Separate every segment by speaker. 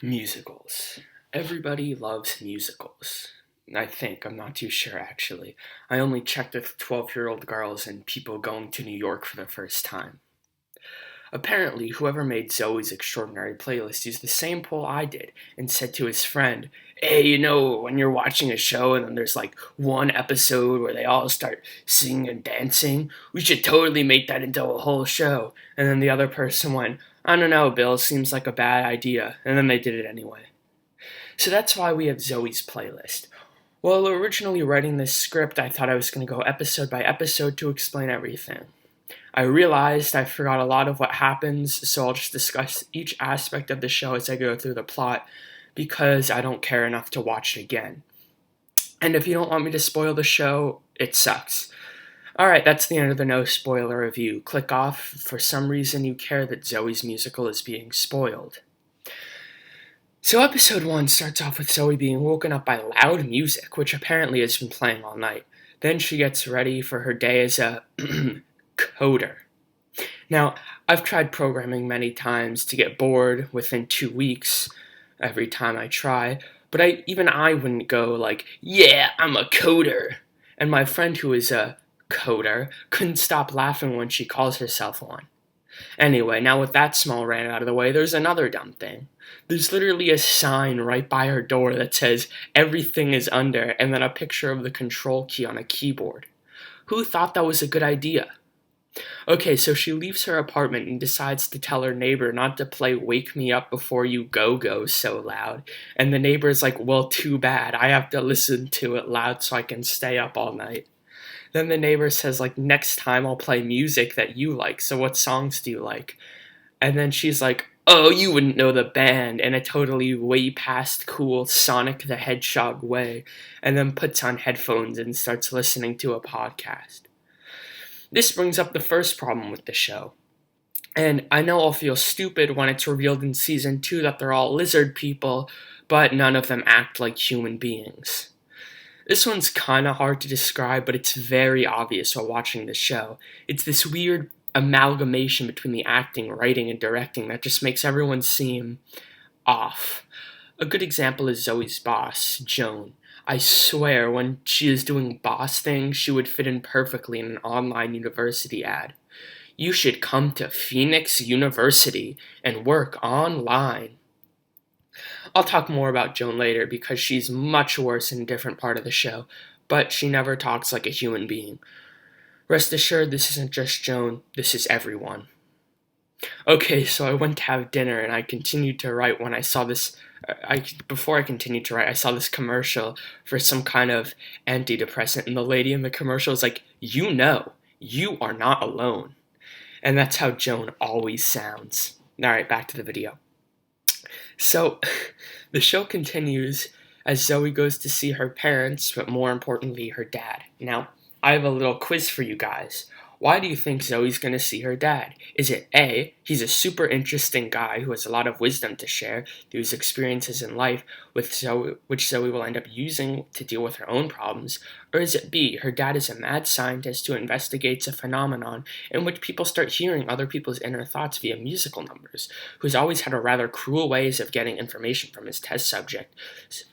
Speaker 1: Musicals. Everybody loves musicals. I think. I'm not too sure, actually. I only checked with 12-year-old girls and people going to New York for the first time. Apparently, whoever made Zoe's extraordinary playlist used the same poll I did and said to his friend, "Hey, when you're watching a show and then there's like one episode where they all start singing and dancing, we should totally make that into a whole show." And then the other person went, "I don't know, Bill, seems like a bad idea." And then they did it anyway. So that's why we have Zoe's playlist. Well, originally writing this script, I thought I was going to go episode by episode to explain everything. I realized I forgot a lot of what happens, so I'll just discuss each aspect of the show as I go through the plot, because I don't care enough to watch it again. And if you don't want me to spoil the show, it sucks. Alright, that's the end of the no spoiler review. Click off if for some reason you care that Zoe's musical is being spoiled. So episode 1 starts off with Zoe being woken up by loud music, which apparently has been playing all night. Then she gets ready for her day as a coder. Now, I've tried programming many times to get bored within 2 weeks every time I try, but even I wouldn't go like, "Yeah, I'm a coder." And my friend who is a coder couldn't stop laughing when she calls herself one. Anyway, now with that small rant out of the way, there's another dumb thing. There's literally a sign right by her door that says, "Everything is under," and then a picture of the control key on a keyboard. Who thought that was a good idea? Okay, so she leaves her apartment and decides to tell her neighbor not to play "Wake Me Up Before You Go" so loud. And the neighbor's like, "Well, too bad. I have to listen to it loud so I can stay up all night." Then the neighbor says, like, "Next time I'll play music that you like, so what songs do you like?" And then she's like, "Oh, you wouldn't know the band," in a totally way past cool Sonic the Hedgehog way, and then puts on headphones and starts listening to a podcast. This brings up the first problem with the show. And I know I'll feel stupid when it's revealed in season 2 that they're all lizard people, but none of them act like human beings. This one's kinda hard to describe, but it's very obvious while watching the show. It's this weird amalgamation between the acting, writing, and directing that just makes everyone seem off. A good example is Zoe's boss, Joan. I swear, when she is doing boss things, she would fit in perfectly in an online university ad. "You should come to Phoenix University and work online." I'll talk more about Joan later because she's much worse in a different part of the show, but she never talks like a human being. Rest assured, this isn't just Joan, this is everyone. Okay, so I went to have dinner and I continued to write when I saw this. Before I continued to write, I saw this commercial for some kind of antidepressant, and the lady in the commercial is like, "You are not alone." And that's how Joan always sounds. Alright, back to the video. So, the show continues as Zoe goes to see her parents, but more importantly, her dad. Now, I have a little quiz for you guys. Why do you think Zoe's going to see her dad? Is it A, he's a super interesting guy who has a lot of wisdom to share through his experiences in life, which Zoe will end up using to deal with her own problems? Or is it B, her dad is a mad scientist who investigates a phenomenon in which people start hearing other people's inner thoughts via musical numbers, who's always had a rather cruel ways of getting information from his test subject,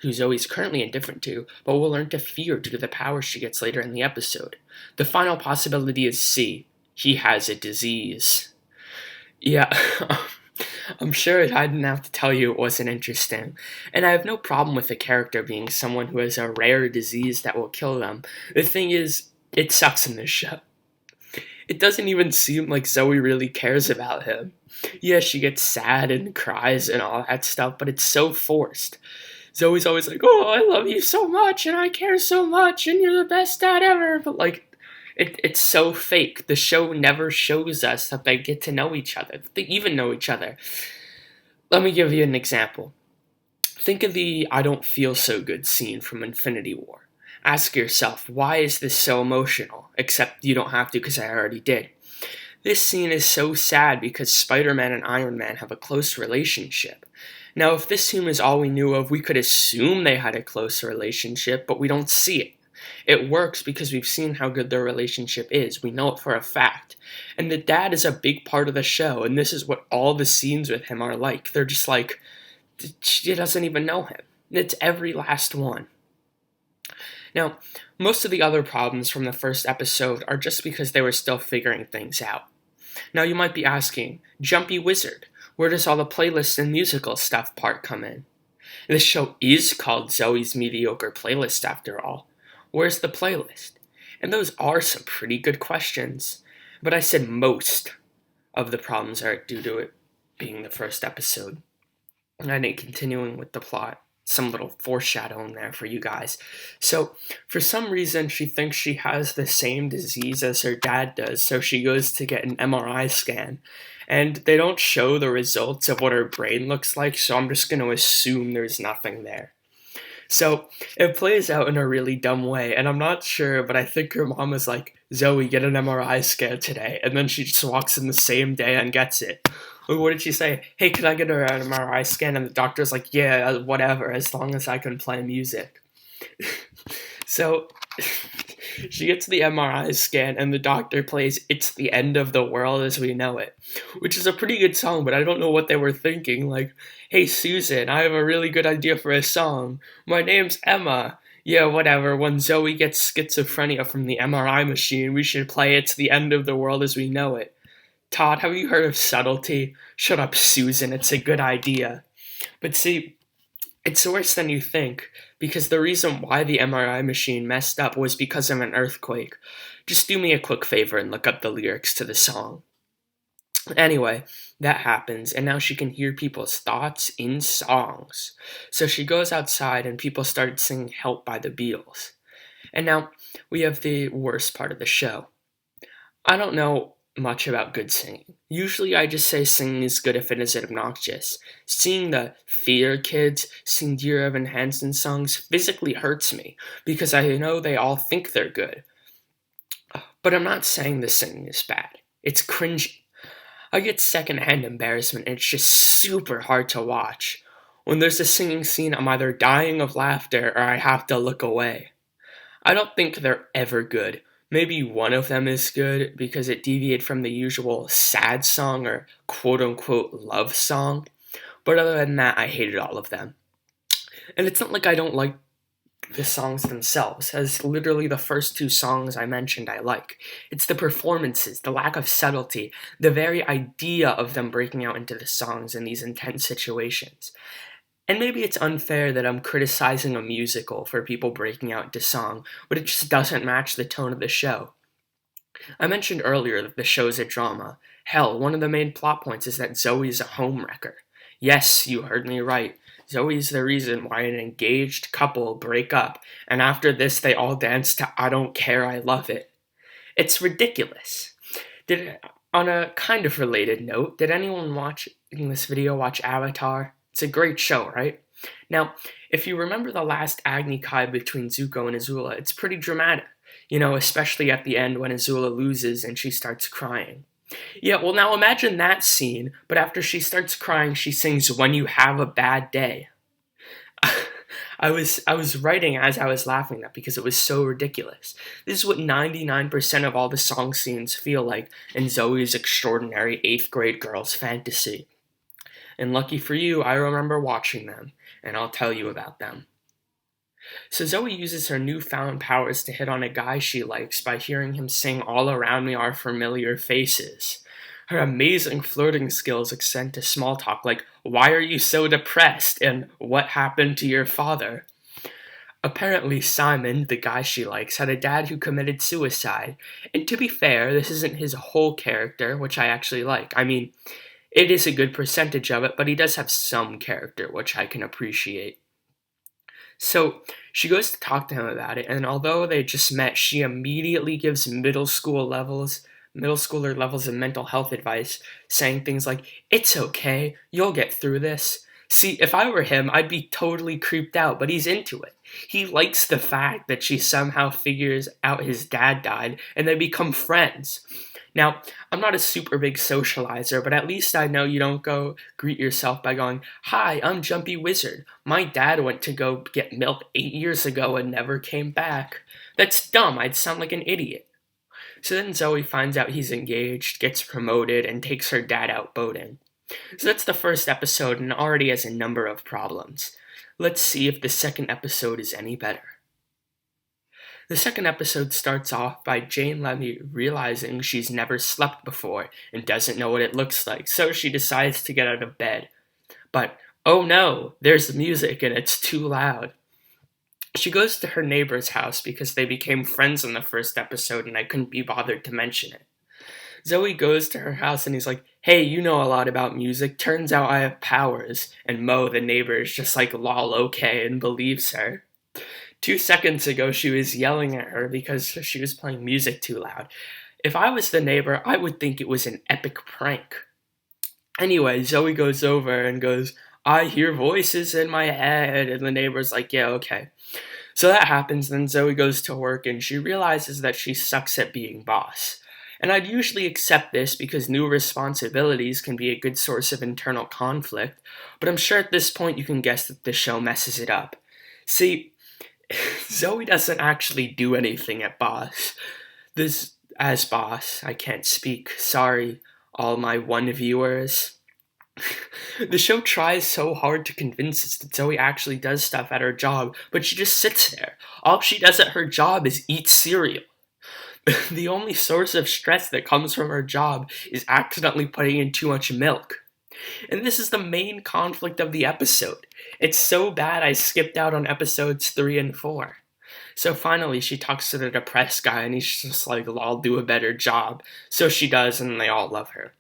Speaker 1: who Zoe's currently indifferent to, but will learn to fear due to the power she gets later in the episode? The final possibility is C, he has a disease. Yeah, I'm sure I didn't have to tell you it wasn't interesting. And I have no problem with the character being someone who has a rare disease that will kill them. The thing is, it sucks in this show. It doesn't even seem like Zoe really cares about him. Yeah, she gets sad and cries and all that stuff, but it's so forced. Zoe's always like, "Oh, I love you so much, and I care so much, and you're the best dad ever," but like, it's so fake. The show never shows us that they get to know each other, that they even know each other. Let me give you an example. Think of the "I don't feel so good" scene from Infinity War. Ask yourself, why is this so emotional? Except you don't have to because I already did. This scene is so sad because Spider-Man and Iron Man have a close relationship. Now, if this scene is all we knew of, we could assume they had a close relationship, but we don't see it. It works because we've seen how good their relationship is. We know it for a fact. And the dad is a big part of the show, and this is what all the scenes with him are like. They're just like she doesn't even know him. It's every last one. Now, most of the other problems from the first episode are just because they were still figuring things out. Now you might be asking, Jumpy Wizard, where does all the playlist and musical stuff part come in? This show is called Zoey's Mediocre Playlist after all. Where's the playlist? And those are some pretty good questions. But I said most of the problems are due to it being the first episode. And then continuing with the plot, some little foreshadowing there for you guys. So, for some reason, she thinks she has the same disease as her dad does, so she goes to get an MRI scan. And they don't show the results of what her brain looks like, so I'm just going to assume there's nothing there. So, it plays out in a really dumb way, and I'm not sure, but I think her mom was like, Zoey, get an MRI scan today, and then she just walks in the same day and gets it. What did she say? Hey, can I get an MRI scan? And the doctor's like, yeah, whatever, as long as I can play music. So, she gets the MRI scan, and the doctor plays It's the End of the World as We Know It, which is a pretty good song, but I don't know what they were thinking. Like, hey, Susan, I have a really good idea for a song. My name's Emma. Yeah, whatever. When Zoey gets schizophrenia from the MRI machine, we should play It's the End of the World as We Know It. Todd, have you heard of subtlety? Shut up, Susan. It's a good idea. But see, it's worse than you think, because the reason why the MRI machine messed up was because of an earthquake. Just do me a quick favor and look up the lyrics to the song. Anyway, that happens, and now she can hear people's thoughts in songs. So she goes outside, and people start singing Help by the Beatles. And now, we have the worst part of the show. I don't know much about good singing. Usually I just say singing is good if it isn't obnoxious. Seeing the theater kids sing Dear Evan Hansen songs physically hurts me, because I know they all think they're good. But I'm not saying the singing is bad. It's cringy. I get secondhand embarrassment, and it's just super hard to watch. When there's a singing scene, I'm either dying of laughter or I have to look away. I don't think they're ever good. Maybe one of them is good because it deviated from the usual sad song or quote-unquote love song. But other than that, I hated all of them. And it's not like I don't like the songs themselves, as literally the first two songs I mentioned I like. It's the performances, the lack of subtlety, the very idea of them breaking out into the songs in these intense situations. And maybe it's unfair that I'm criticizing a musical for people breaking out into song, but it just doesn't match the tone of the show. I mentioned earlier that the show's a drama. Hell, one of the main plot points is that Zoey's a homewrecker. Yes, you heard me right. Zoey's the reason why an engaged couple break up, and after this they all dance to I Don't Care, I Love It. It's ridiculous. On a kind of related note, did anyone watching this video watch Avatar? It's a great show, right? Now, if you remember the last Agni Kai between Zuko and Azula, it's pretty dramatic. Especially at the end when Azula loses and she starts crying. Yeah, well now imagine that scene, but after she starts crying, she sings When You Have a Bad Day. I was writing as I was laughing at that because it was so ridiculous. This is what 99% of all the song scenes feel like in Zoey's extraordinary 8th grade girl's fantasy. And lucky for you, I remember watching them, and I'll tell you about them. So Zoey uses her newfound powers to hit on a guy she likes by hearing him sing All Around Me Are Familiar Faces. Her amazing flirting skills extend to small talk like, why are you so depressed? And what happened to your father? Apparently Simon, the guy she likes, had a dad who committed suicide. And to be fair, this isn't his whole character, which I actually like. I mean, it is a good percentage of it, but he does have some character, which I can appreciate. So, she goes to talk to him about it, and although they just met, she immediately gives middle schooler levels of mental health advice, saying things like, it's okay, you'll get through this. See, if I were him, I'd be totally creeped out, but he's into it. He likes the fact that she somehow figures out his dad died, and they become friends. Now, I'm not a super big socializer, but at least I know you don't go greet yourself by going, hi, I'm Jumpy Wizard. My dad went to go get milk 8 years ago and never came back. That's dumb. I'd sound like an idiot. So then Zoey finds out he's engaged, gets promoted, and takes her dad out boating. So that's the first episode and already has a number of problems. Let's see if the second episode is any better. The second episode starts off by Jane Levy realizing she's never slept before and doesn't know what it looks like, so she decides to get out of bed. But, oh no, there's music and it's too loud. She goes to her neighbor's house because they became friends in the first episode and I couldn't be bothered to mention it. Zoey goes to her house and he's like, hey, you know a lot about music. Turns out I have powers. And Mo, the neighbor, is just like, lol, okay, and believes her. 2 seconds ago, she was yelling at her because she was playing music too loud. If I was the neighbor, I would think it was an epic prank. Anyway, Zoey goes over and goes, I hear voices in my head. And the neighbor's like, yeah, okay. So that happens, then Zoey goes to work and she realizes that she sucks at being boss. And I'd usually accept this because new responsibilities can be a good source of internal conflict, but I'm sure at this point you can guess that the show messes it up. See, Zoey doesn't actually do anything at boss. As boss, I can't speak. Sorry, all my one viewers. The show tries so hard to convince us that Zoey actually does stuff at her job, but she just sits there. All she does at her job is eat cereal. The only source of stress that comes from her job is accidentally putting in too much milk. And this is the main conflict of the episode. It's so bad I skipped out on episodes 3 and 4. So finally she talks to the depressed guy and he's just like, I'll do a better job. So she does and they all love her.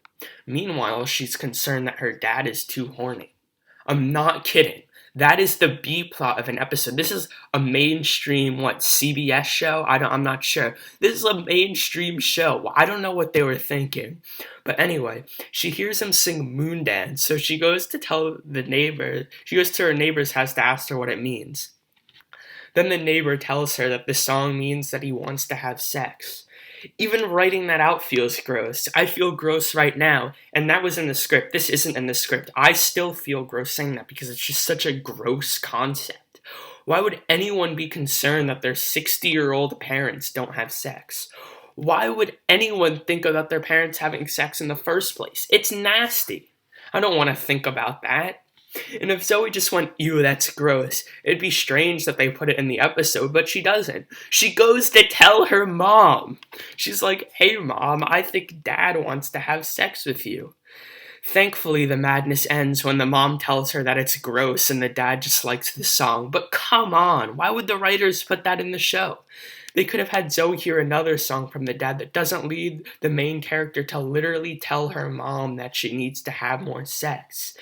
Speaker 1: Meanwhile, she's concerned that her dad is too horny. I'm not kidding. That is the B plot of an episode. This is a mainstream, CBS show? I'm not sure. This is a mainstream show. I don't know what they were thinking. But anyway, she hears him sing Moon Dance, so she goes to her neighbor's house to ask her what it means. Then the neighbor tells her that the song means that he wants to have sex. Even writing that out feels gross. I feel gross right now, and that was in the script. This isn't in the script. I still feel gross saying that because it's just such a gross concept. Why would anyone be concerned that their 60-year-old parents don't have sex? Why would anyone think about their parents having sex in the first place? It's nasty. I don't want to think about that. And if Zoey just went, ew, that's gross, it'd be strange that they put it in the episode, but she doesn't. She goes to tell her mom. She's like, hey mom, I think dad wants to have sex with you. Thankfully, the madness ends when the mom tells her that it's gross and the dad just likes the song. But come on, why would the writers put that in the show? They could have had Zoey hear another song from the dad that doesn't lead the main character to literally tell her mom that she needs to have more sex.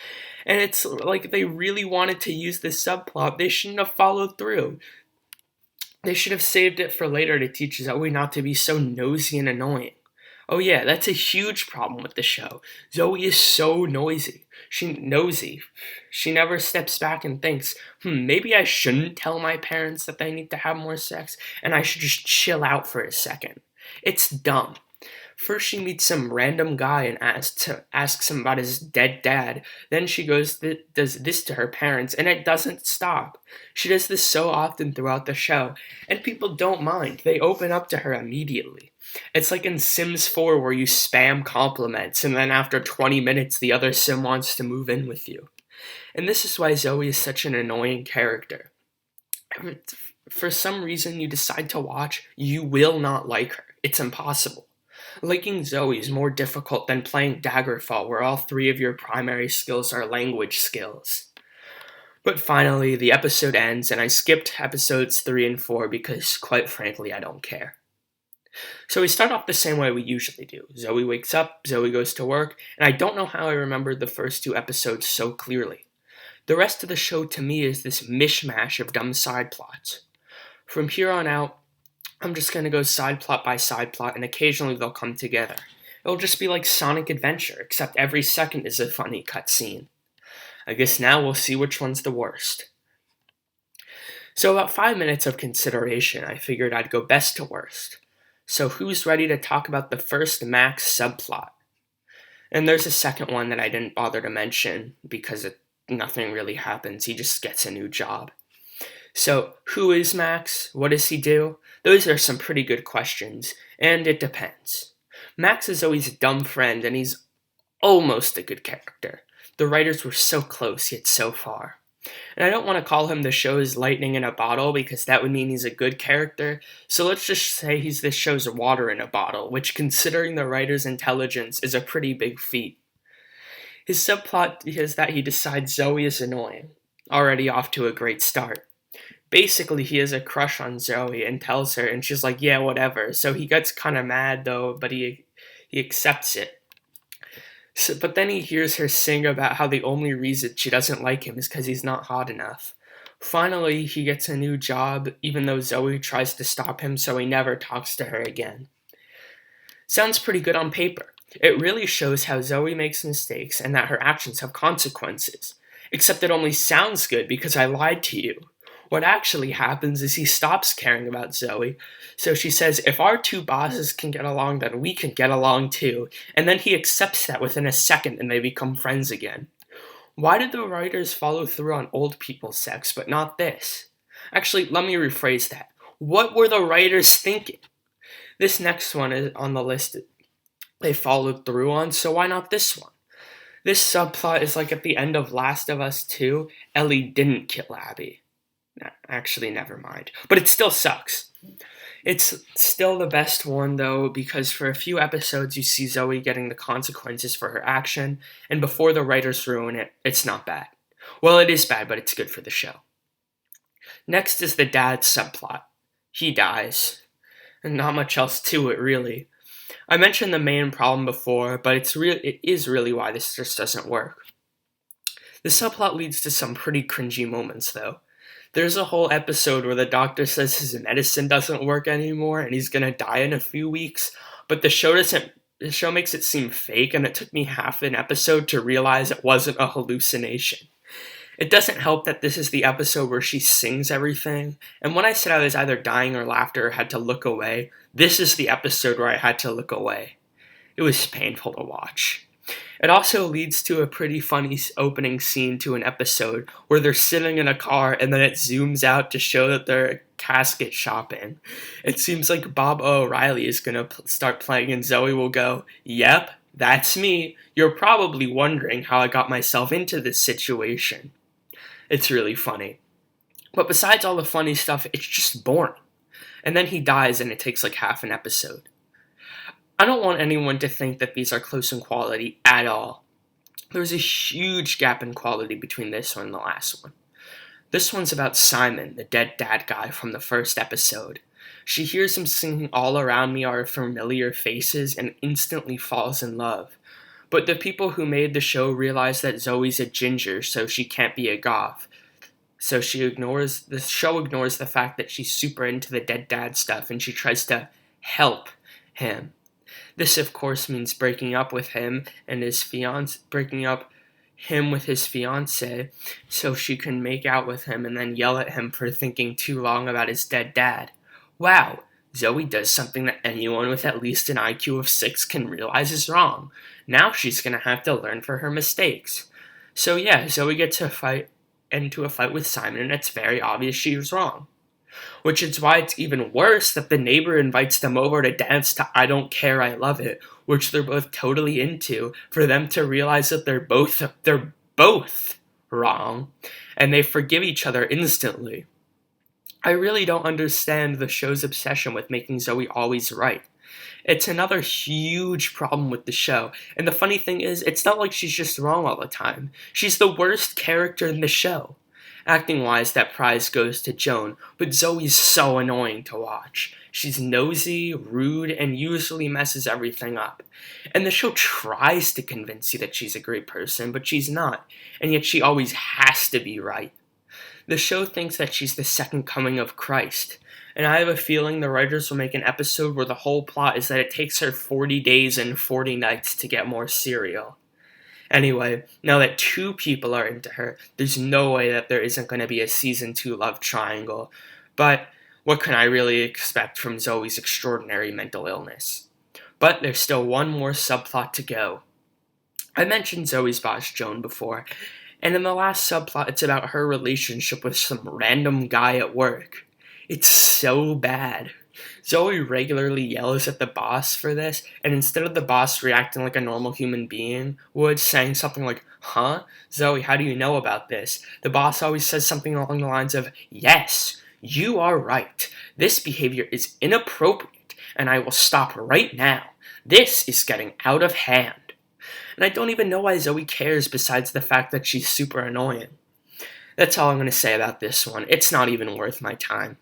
Speaker 1: And it's like they really wanted to use this subplot. They shouldn't have followed through. They should have saved it for later to teach Zoey not to be so nosy and annoying. Oh yeah, that's a huge problem with the show. Zoey is so nosy. She never steps back and thinks, maybe I shouldn't tell my parents that they need to have more sex, and I should just chill out for a second. It's dumb. First she meets some random guy and asks him about his dead dad. Then she does this to her parents, and it doesn't stop. She does this so often throughout the show, and people don't mind. They open up to her immediately. It's like in Sims 4 where you spam compliments, and then after 20 minutes the other sim wants to move in with you. And this is why Zoey is such an annoying character. For some reason you decide to watch, you will not like her. It's impossible. Liking Zoey is more difficult than playing Daggerfall, where all 3 of your primary skills are language skills. But finally, the episode ends, and I skipped episodes 3 and 4 because, quite frankly, I don't care. So we start off the same way we usually do. Zoey wakes up, Zoey goes to work, and I don't know how I remembered the first 2 episodes so clearly. The rest of the show to me is this mishmash of dumb side plots. From here on out, I'm just going to go side plot by side plot, and occasionally they'll come together. It'll just be like Sonic Adventure, except every second is a funny cutscene. I guess now we'll see which one's the worst. So about 5 minutes of consideration, I figured I'd go best to worst. So who's ready to talk about the first Max subplot? And there's a second one that I didn't bother to mention because nothing really happens. He just gets a new job. So, who is Max? What does he do? Those are some pretty good questions, and it depends. Max is always a dumb friend, and he's almost a good character. The writers were so close yet so far. And I don't want to call him the show's lightning in a bottle because that would mean he's a good character, so let's just say he's this show's water in a bottle, which, considering the writer's intelligence, is a pretty big feat. His subplot is that he decides Zoey is annoying, already off to a great start. Basically, he has a crush on Zoey and tells her, and she's like, yeah, whatever. So he gets kind of mad, though, but he accepts it. But then he hears her sing about how the only reason she doesn't like him is because he's not hot enough. Finally, he gets a new job, even though Zoey tries to stop him, so he never talks to her again. Sounds pretty good on paper. It really shows how Zoey makes mistakes and that her actions have consequences. Except it only sounds good because I lied to you. What actually happens is he stops caring about Zoey, so she says, if our two bosses can get along, then we can get along too, and then he accepts that within a second and they become friends again. Why did the writers follow through on old people's sex, but not this? Actually, let me rephrase that. What were the writers thinking? This next one is on the list they followed through on, so why not this one? This subplot is like at the end of Last of Us 2, Ellie didn't kill Abby. Actually, never mind. But it still sucks. It's still the best one, though, because for a few episodes you see Zoey getting the consequences for her action, and before the writers ruin it, it's not bad. Well, it is bad, but it's good for the show. Next is the dad subplot. He dies. And not much else to it, really. I mentioned the main problem before, but it is really why this just doesn't work. The subplot leads to some pretty cringy moments, though. There's a whole episode where the doctor says his medicine doesn't work anymore and he's gonna die in a few weeks, but the show makes it seem fake, and it took me half an episode to realize it wasn't a hallucination. It doesn't help that this is the episode where she sings everything, and when I said I was either dying or laughter or had to look away, this is the episode where I had to look away. It was painful to watch. It also leads to a pretty funny opening scene to an episode where they're sitting in a car and then it zooms out to show that they're casket shopping. It seems like Bob O'Reilly is going to start playing and Zoey will go, "Yep, that's me. You're probably wondering how I got myself into this situation." It's really funny. But besides all the funny stuff, it's just boring. And then he dies and it takes like half an episode. I don't want anyone to think that these are close in quality at all. There's a huge gap in quality between this one and the last one. This one's about Simon, the dead dad guy from the first episode. She hears him singing "All Around Me Are Familiar Faces" and instantly falls in love. But the people who made the show realize that Zoey's a ginger, so she can't be a goth. So the show ignores the fact that she's super into the dead dad stuff and she tries to help him. This, of course, means breaking up with him and breaking up him with his fiancée, so she can make out with him and then yell at him for thinking too long about his dead dad. Wow, Zoey does something that anyone with at least an IQ of 6 can realize is wrong. Now she's gonna have to learn for her mistakes. So yeah, Zoey gets into a fight with Simon, and it's very obvious she was wrong. Which is why it's even worse that the neighbor invites them over to dance to "I Don't Care, I Love It," which they're both totally into, for them to realize that they're both wrong, and they forgive each other instantly. I really don't understand the show's obsession with making Zoey always right. It's another huge problem with the show, and the funny thing is, it's not like she's just wrong all the time. She's the worst character in the show. Acting-wise, that prize goes to Joan, but Zoey's so annoying to watch. She's nosy, rude, and usually messes everything up. And the show tries to convince you that she's a great person, but she's not, and yet she always has to be right. The show thinks that she's the second coming of Christ, and I have a feeling the writers will make an episode where the whole plot is that it takes her 40 days and 40 nights to get more cereal. Anyway, now that 2 people are into her, there's no way that there isn't going to be a season 2 love triangle. But what can I really expect from Zoey's extraordinary mental illness? But there's still one more subplot to go. I mentioned Zoey's boss Joan before, and in the last subplot it's about her relationship with some random guy at work. It's so bad. Zoey regularly yells at the boss for this, and instead of the boss reacting like a normal human being would, saying something like, "Huh? Zoey, how do you know about this?" The boss always says something along the lines of, "Yes, you are right. This behavior is inappropriate, and I will stop right now. This is getting out of hand." And I don't even know why Zoey cares besides the fact that she's super annoying. That's all I'm going to say about this one. It's not even worth my time.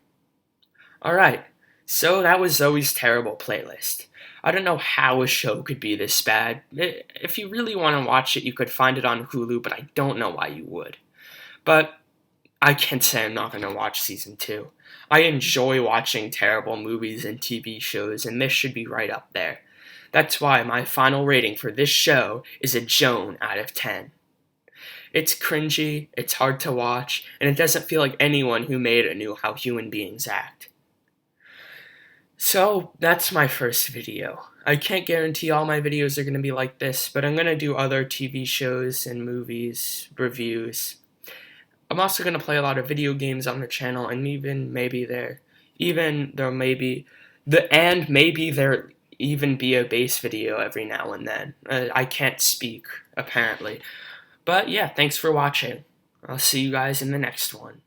Speaker 1: Alright, so that was Zoe's terrible playlist. I don't know how a show could be this bad. If you really want to watch it, you could find it on Hulu, but I don't know why you would. But I can't say I'm not going to watch season 2. I enjoy watching terrible movies and TV shows, and this should be right up there. That's why my final rating for this show is a Joan out of 10. It's cringy, it's hard to watch, and it doesn't feel like anyone who made it knew how human beings act. So, that's my first video. I can't guarantee all my videos are going to be like this, but I'm going to do other TV shows and movies, reviews. I'm also going to play a lot of video games on the channel, and maybe there even be a bass video every now and then. I can't speak, apparently. But yeah, thanks for watching. I'll see you guys in the next one.